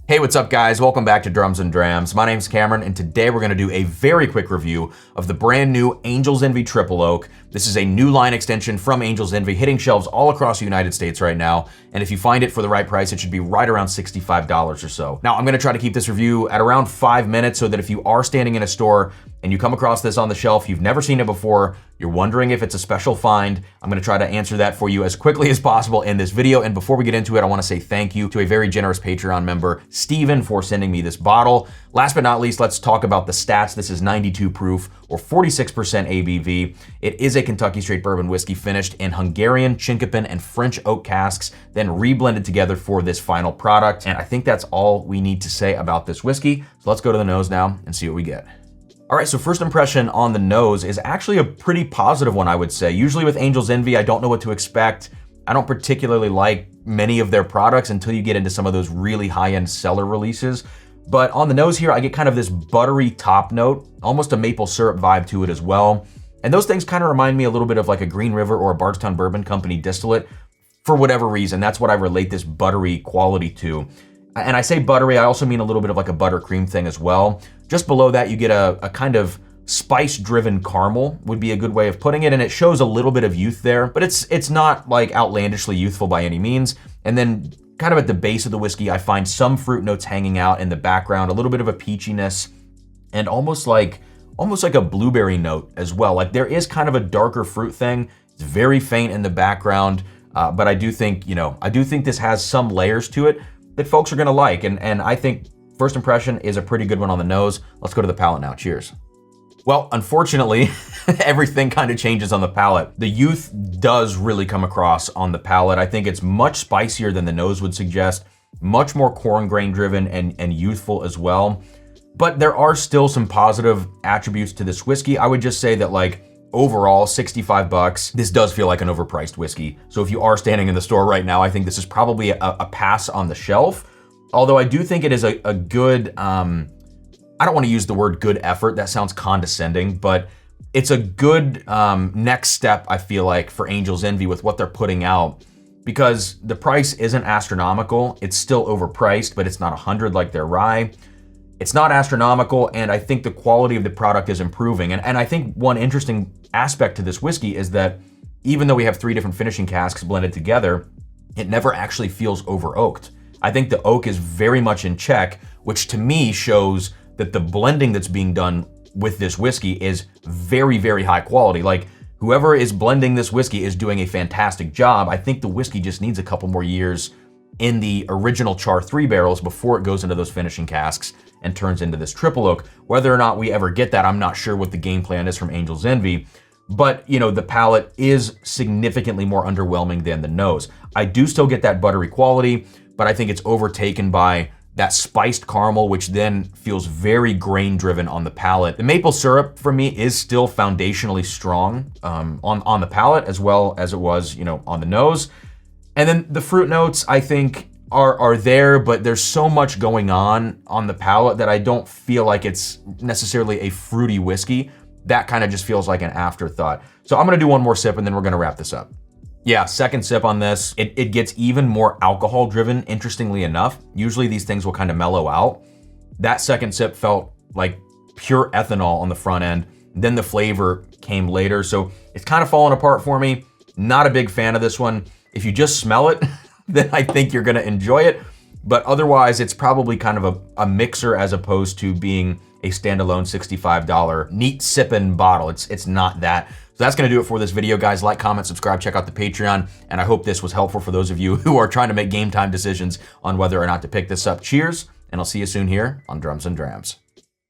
Hey, what's up guys? Welcome back to Drums and Drams. My name's Cameron, and today we're gonna do a very quick review of the brand new Angel's Envy Triple Oak. This is a new line extension from Angel's Envy, hitting shelves all across the United States right now. And if you find it for the right price, it should be right around $65 or so. Now, I'm gonna try to keep this review at around 5 minutes so that if you are standing in a store and you come across this on the shelf, you've never seen it before, you're wondering if it's a special find, I'm gonna try to answer that for you as quickly as possible in this video. And before we get into it, I wanna say thank you to a very generous Patreon member, Steven, for sending me this bottle. Last but not least, let's talk about the stats. This is 92 proof or 46% ABV. It is a Kentucky straight bourbon whiskey finished in Hungarian, Chinkopin, and French oak casks, then reblended together for this final product. And I think that's all we need to say about this whiskey. So let's go to the nose now and see what we get. All right, so first impression on the nose is actually a pretty positive one, I would say. Usually with Angel's Envy, I don't know what to expect. I don't particularly like many of their products until you get into some of those really high-end cellar releases. But on the nose here, I get kind of this buttery top note, almost a maple syrup vibe to it as well. And those things kind of remind me a little bit of like a Green River or a Bardstown Bourbon Company distillate. For whatever reason, that's what I relate this buttery quality to. And I say buttery, I also mean a little bit of like a buttercream thing as well. Just below that, you get a kind of spice-driven caramel would be a good way of putting it, and it shows a little bit of youth there, but it's not like outlandishly youthful by any means. And then kind of at the base of the whiskey, I find some fruit notes hanging out in the background, a little bit of a peachiness, and almost like a blueberry note as well. Like there is kind of a darker fruit thing. It's very faint in the background, but I do think this has some layers to it that folks are gonna like, and I think first impression is a pretty good one on the nose. Let's go to the palate now. Cheers. Well, unfortunately, everything kind of changes on the palate. The youth does really come across on the palate. I think it's much spicier than the nose would suggest, much more corn grain driven and youthful as well. But there are still some positive attributes to this whiskey. I would just say that like overall, 65 bucks, this does feel like an overpriced whiskey. So if you are standing in the store right now, I think this is probably a pass on the shelf. Although I do think it is a good, I don't want to use the word good effort, that sounds condescending, but it's a good next step, I feel like, for Angel's Envy with what they're putting out, because the price isn't astronomical. It's still overpriced, but it's not 100 like their rye. It's not astronomical, and I think the quality of the product is improving. And I think one interesting aspect to this whiskey is that even though we have 3 different finishing casks blended together, it never actually feels over-oaked. I think the oak is very much in check, which to me shows that the blending that's being done with this whiskey is very, very high quality. Like whoever is blending this whiskey is doing a fantastic job. I think the whiskey just needs a couple more years in the original Char 3 barrels before it goes into those finishing casks and turns into this triple oak. Whether or not we ever get that, I'm not sure what the game plan is from Angel's Envy. But you know, the palate is significantly more underwhelming than the nose. I do still get that buttery quality, but I think it's overtaken by that spiced caramel, which then feels very grain driven on the palate. The maple syrup for me is still foundationally strong on the palate as well as it was, you know, on the nose. And then the fruit notes I think are there, but there's so much going on the palate that I don't feel like it's necessarily a fruity whiskey. That kind of just feels like an afterthought. So I'm gonna do one more sip and then we're gonna wrap this up. Yeah, second sip on this, it gets even more alcohol driven, interestingly enough. Usually these things will kind of mellow out. That second sip felt like pure ethanol on the front end. Then the flavor came later. So it's kind of falling apart for me. Not a big fan of this one. If you just smell it, then I think you're gonna enjoy it. But otherwise, it's probably kind of a mixer as opposed to being a standalone $65 neat sipping bottle. It's not that. So that's gonna do it for this video, guys. Like, comment, subscribe, check out the Patreon, and I hope this was helpful for those of you who are trying to make game time decisions on whether or not to pick this up. Cheers, and I'll see you soon here on Drums and Drams.